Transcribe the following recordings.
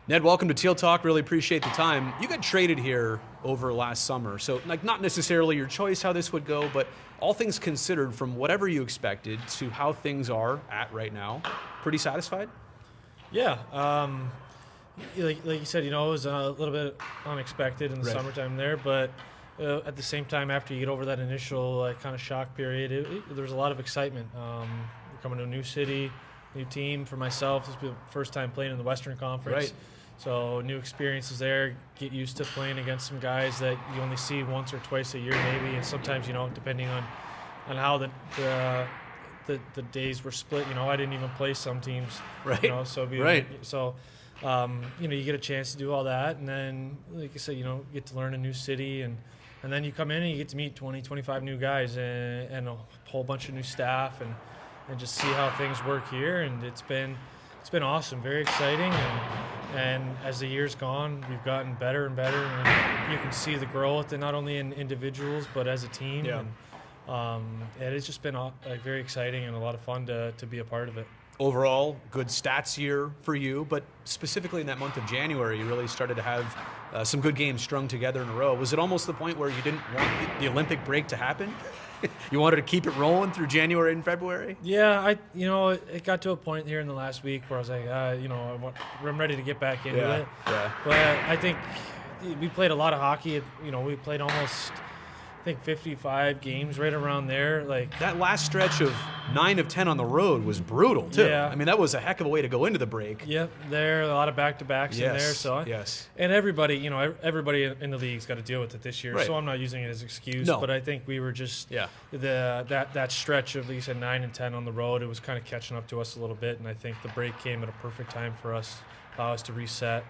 Ned, welcome to Teal Talk. Really appreciate the time. You got traded here over last summer, so not necessarily your choice how this would go, but all things considered, from whatever you expected to how things are at right now, pretty satisfied? Yeah, like you said, it was a little bit unexpected in the summertime there, but at the same time, after you get over that initial kind of shock period, there's a lot of excitement. We're coming to a new city, new team for myself. This will be the first time playing in the Western Conference. Right. So new experiences there, get used to playing against some guys that you only see once or twice a year maybe, and sometimes, depending on how the days were split, I didn't even play some teams. Right. You get a chance to do all that, and then, like I said, get to learn a new city, and then you come in and you get to meet 20, 25 new guys and a whole bunch of new staff and just see how things work here, and it's been awesome, very exciting, and as the year's gone, we've gotten better and better, and you can see the growth, and not only in individuals but as a team. Yeah. And it's just been very exciting and a lot of fun to be a part of it. Overall, good stats year for you, but specifically in that month of January, you really started to have some good games strung together in a row. Was it almost the point where you didn't want the Olympic break to happen? You wanted to keep it rolling through January and February? Yeah, it got to a point here in the last week where I was like, I'm ready to get back into it. Yeah. But I think we played a lot of hockey. We played almost, 55 games, right around there. Like that last stretch of 9 of 10 on the road was brutal too. Yeah. I mean, that was a heck of a way to go into the break. Yep, there a lot of back-to-backs in there. So yes. And everybody in the league's got to deal with it this year. Right. So I'm not using it as an excuse. No. But I think we were just that stretch of, like you said, 9 and 10 on the road. It was kind of catching up to us a little bit, and I think the break came at a perfect time for us, allow us to reset.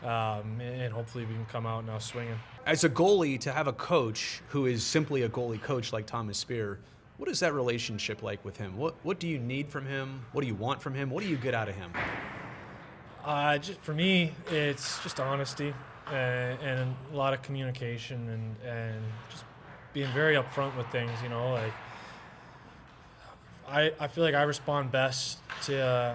And hopefully we can come out now swinging. As a goalie, to have a coach who is simply a goalie coach like Thomas Spear, what is that relationship like with him? What do you need from him? What do you want from him? What do you get out of him? For me, it's just honesty and a lot of communication and just being very upfront with things. I feel like I respond best to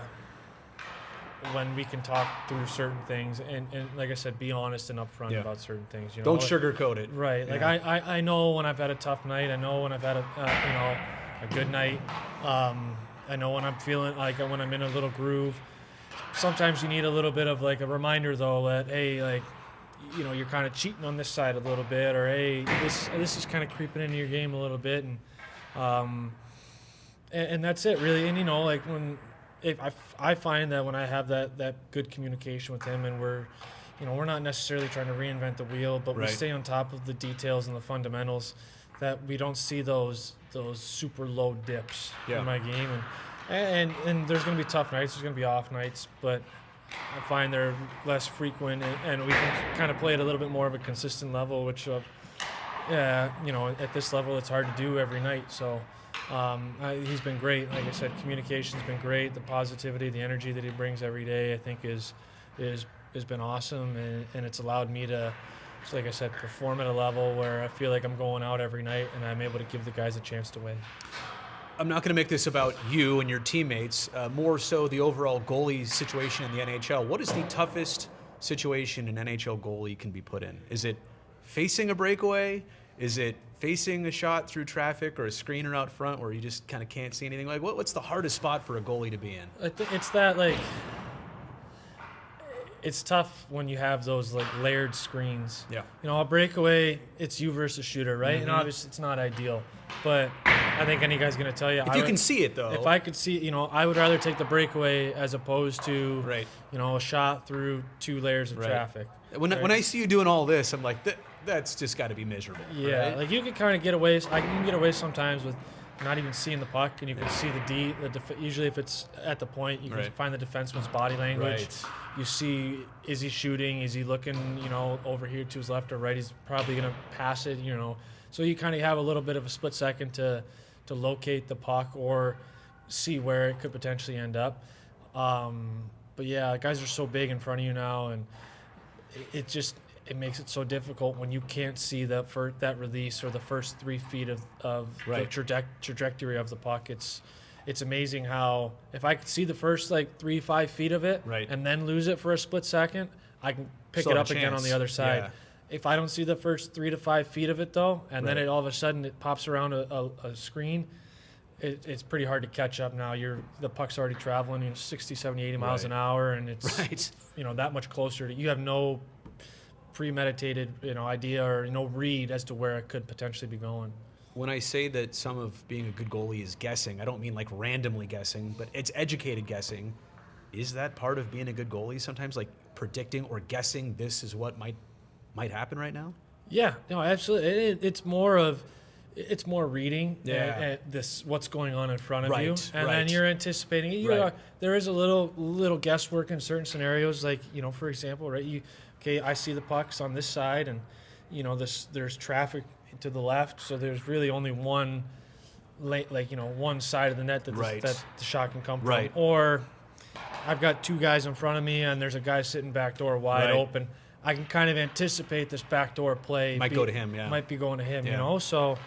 when we can talk through certain things and like I said, be honest and upfront about certain things. Don't sugarcoat it. Right. Like I know when I've had a tough night. I know when I've had a good night. I know when I'm feeling like when I'm in a little groove. Sometimes you need a little bit of like a reminder though that, hey, like, you're kind of cheating on this side a little bit, or hey, this is kind of creeping into your game a little bit, and that's it really. And like when. I find that when I have that good communication with him, and we're not necessarily trying to reinvent the wheel, but we stay on top of the details and the fundamentals, that we don't see those super low dips in my game. And there's going to be tough nights, there's going to be off nights, but I find they're less frequent, and we can kind of play at a little bit more of a consistent level, which at this level it's hard to do every night. So. He's been great. Like I said, communication's been great. The positivity, the energy that he brings every day, I think has been awesome, and it's allowed me to, like I said, perform at a level where I feel like I'm going out every night and I'm able to give the guys a chance to win. I'm not going to make this about you and your teammates, more so the overall goalie situation in the NHL. What is the toughest situation an NHL goalie can be put in? Is it facing a breakaway? Is it facing a shot through traffic or a screener out front where you just kind of can't see anything? Like, what's the hardest spot for a goalie to be in? I think it's that, like, it's tough when you have those like layered screens. Yeah. A breakaway, it's you versus shooter, right? And obviously it's not ideal, but I think any guy's going to tell you. If you can see it though. If I could see, I would rather take the breakaway as opposed to, a shot through 2 layers of traffic. When I see you doing all this, I'm like, that's just got to be miserable. Yeah, right? like you can kind of get away. I can get away sometimes with not even seeing the puck, and you can see the D. Usually, if it's at the point, you can find the defenseman's body language. Right. You see, is he shooting? Is he looking, over here to his left or right? He's probably going to pass it, So you kind of have a little bit of a split second to locate the puck or see where it could potentially end up. But yeah, guys are so big in front of you now, and it makes it so difficult when you can't see that release or the first 3 feet of the trajectory of the puck. it's amazing how if I could see the first like 3-5 feet of it and then lose it for a split second, I can pick it up again on the other side. Yeah. If I don't see the first 3 to 5 feet of it though, and then all of a sudden it pops around a screen, it's pretty hard to catch up now. The puck's already traveling 60, 70, 80 miles an hour, and it's that much closer to you. Have no premeditated idea or no read as to where it could potentially be going. When I say that some of being a good goalie is guessing, I don't mean like randomly guessing, but it's educated guessing. Is that part of being a good goalie sometimes, like predicting or guessing this is what might happen right now? Yeah, no, absolutely. It's more reading what's going on in front of you, and then you're anticipating. There is a little guesswork in certain scenarios, like for example, I see the pucks on this side, and there's traffic to the left, so there's really only one one side of the net that the shot can come from. Or I've got 2 guys in front of me, and there's a guy sitting back door wide open. I can kind of anticipate this backdoor play might go to him. Yeah, might be going to him. So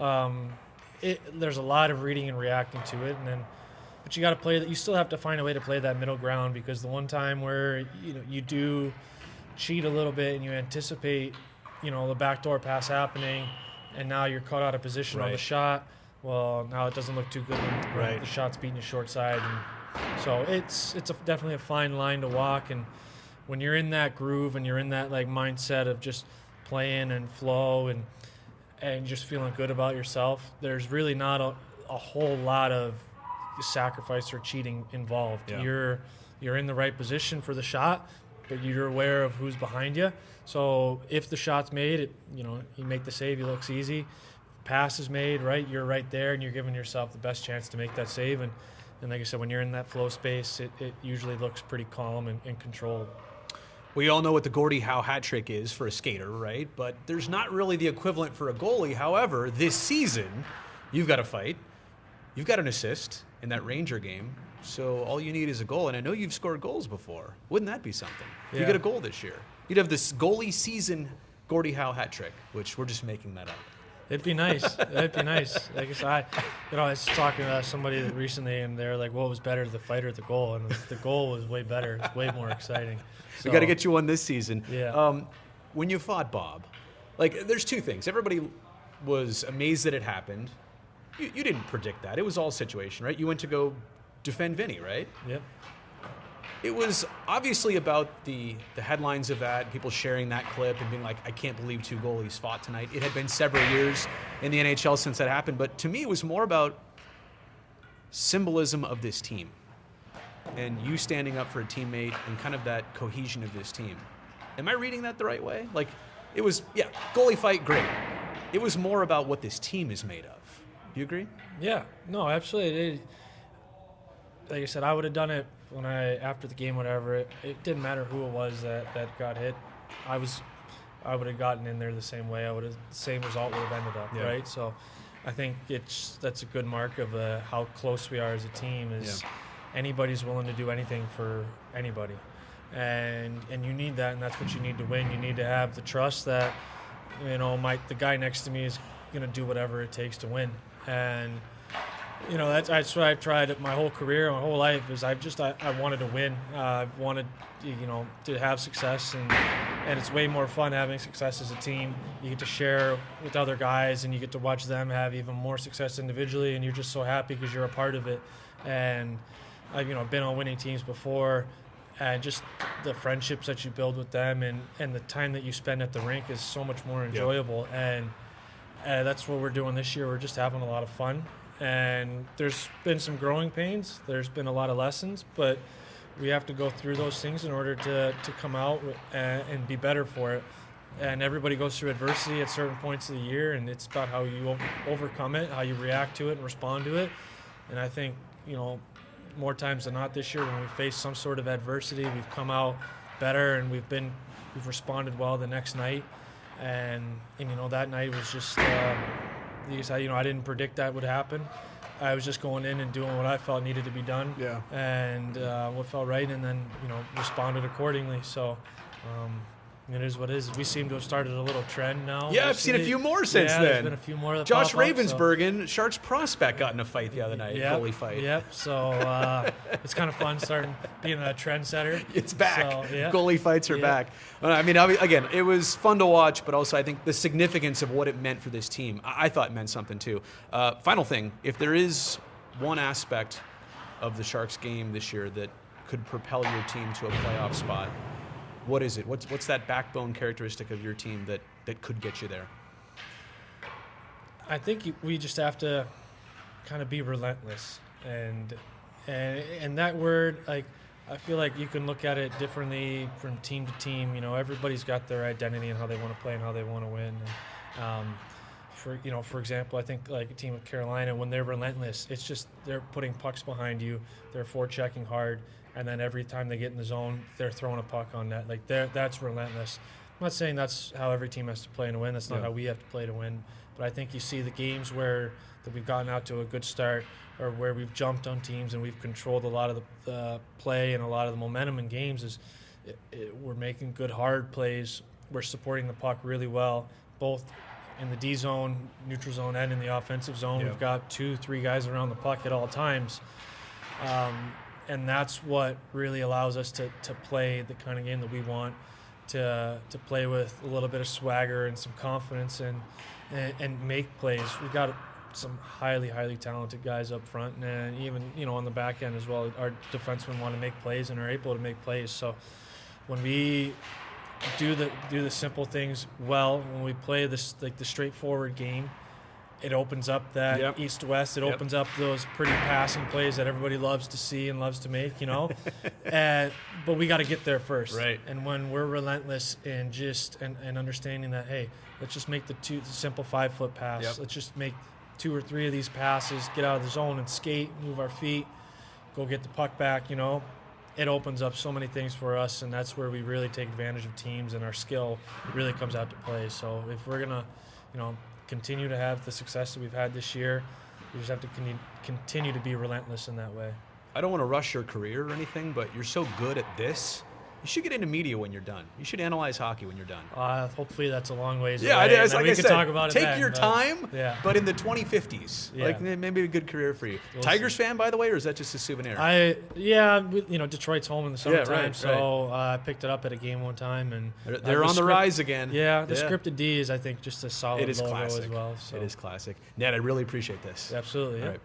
there's a lot of reading and reacting to it, but you got to play that. You still have to find a way to play that middle ground, because the one time where you do cheat a little bit and you anticipate the backdoor pass happening, and now you're caught out of position on the shot. Well, now it doesn't look too good when the shot's beating you short side, and so it's definitely a fine line to walk. And when you're in that groove and you're in that like mindset of just playing and flow and just feeling good about yourself, there's really not a whole lot of sacrifice or cheating involved. Yeah. You're in the right position for the shot, but you're aware of who's behind you. So if the shot's made, you make the save, it looks easy. Pass is made, you're right there, and you're giving yourself the best chance to make that save. And like I said, when you're in that flow space, it usually looks pretty calm and controlled. We all know what the Gordie Howe hat trick is for a skater, right? But there's not really the equivalent for a goalie. However, this season, you've got a fight. You've got an assist in that Ranger game. So all you need is a goal. And I know you've scored goals before. Wouldn't that be something? Yeah. You get a goal this year. You'd have this goalie season Gordie Howe hat trick, which we're just making that up. It'd be nice. It'd be nice. Like I was talking to somebody recently, and they're like, "What was better, the fight or the goal?" And the goal was way better. It's way more exciting. We got to get you one this season. Yeah. When you fought Bob, there's 2 things. Everybody was amazed that it happened. You didn't predict that. It was all situation, right? You went to go defend Vinny, right? Yep. It was obviously about the headlines of that, people sharing that clip and being like, I can't believe 2 goalies fought tonight. It had been several years in the NHL since that happened, but to me it was more about symbolism of this team and you standing up for a teammate and kind of that cohesion of this team. Am I reading that the right way? It was, goalie fight, great. It was more about what this team is made of. Do you agree? Yeah, no, absolutely. Like I said, I would have done it after the game, whatever. It didn't matter who it was that got hit. I would have gotten in there the same way. The same result would have ended up, right? So I think that's a good mark of how close we are as a team. Anybody's willing to do anything for anybody, and you need that, and that's what you need to win. You need to have the trust that the guy next to me is going to do whatever it takes to win, and that's what I've tried my whole career, my whole life. Is I wanted to win. I wanted to have success, and it's way more fun having success as a team. You get to share with other guys, and you get to watch them have even more success individually, and you're just so happy because you're a part of it. And I've been on winning teams before, and just the friendships that you build with them, and the time that you spend at the rink is so much more enjoyable. And that's what we're doing this year. We're just having a lot of fun. And there's been some growing pains. There's been a lot of lessons, but we have to go through those things in order to come out and be better for it. And everybody goes through adversity at certain points of the year, and it's about how you overcome it, how you react to it and respond to it. And I think, more times than not this year, when we face some sort of adversity, we've come out better, and we've responded well the next night. And that night was just I didn't predict that would happen. I was just going in and doing what I felt needed to be done, and what felt right, and then responded accordingly. So It is what it is. We seem to have started a little trend now. Yeah, I've seen a few more since then. There's been a few more that Josh pop up, Ravensbergen, Sharks prospect, got in a fight the other night, goalie fight. Yep, so it's kind of fun starting being a trendsetter. It's back. So, yeah. Goalie fights are back. I mean, again, it was fun to watch, but also I think the significance of what it meant for this team, I thought it meant something too. Final thing, if there is one aspect of the Sharks game this year that could propel your team to a playoff spot, what is it? What's that backbone characteristic of your team that could get you there? I think we just have to kind of be relentless, and that word, like, I feel like you can look at it differently from team to team. You know, everybody's got their identity and how they want to play and how they want to win. And, for example, I think like a team of Carolina, when they're relentless, it's just they're putting pucks behind you, they're forechecking hard, and then every time they get in the zone, they're throwing a puck on net. Like that's relentless. I'm not saying that's how every team has to play to win. That's not how we have to play to win. But I think you see the games that we've gotten out to a good start, or where we've jumped on teams and we've controlled a lot of the play and a lot of the momentum in games. We're making good hard plays. We're supporting the puck really well, both in the D zone, neutral zone, and in the offensive zone. We've got 2-3 guys around the puck at all times. And that's what really allows us to play the kind of game that we want, to play with a little bit of swagger and some confidence and make plays. We've got some highly, highly talented guys up front, and even on the back end as well. Our defensemen want to make plays and are able to make plays. So when we do the simple things well, when we play this like the straightforward game, it opens up that east to west. It opens up those pretty passing plays that everybody loves to see and loves to make, but we got to get there first. Right. And when we're relentless and and understanding that, hey, let's just make the simple 5-foot pass. Yep. Let's just make 2 or 3 of these passes, get out of the zone and skate, move our feet, go get the puck back, It opens up so many things for us, and that's where we really take advantage of teams, and our skill really comes out to play. So if we're going to, continue to have the success that we've had this year, we just have to continue to be relentless in that way. I don't want to rush your career or anything, but you're so good at this. You should get into media when you're done. You should analyze hockey when you're done. Hopefully that's a long ways away. Yeah, it is. Like we I can said, talk about take it your time, but in the 2050s. Yeah. Like maybe a good career for you. We'll Tigers see. fan, by the way, or is that just a souvenir? Detroit's home in the summertime, right. so I picked it up at a game one time, and they're on the rise again. Yeah, the scripted D is, I think, just a solid it is logo classic as well. So. It is classic. Ned, I really appreciate this. Absolutely. Yeah. All right.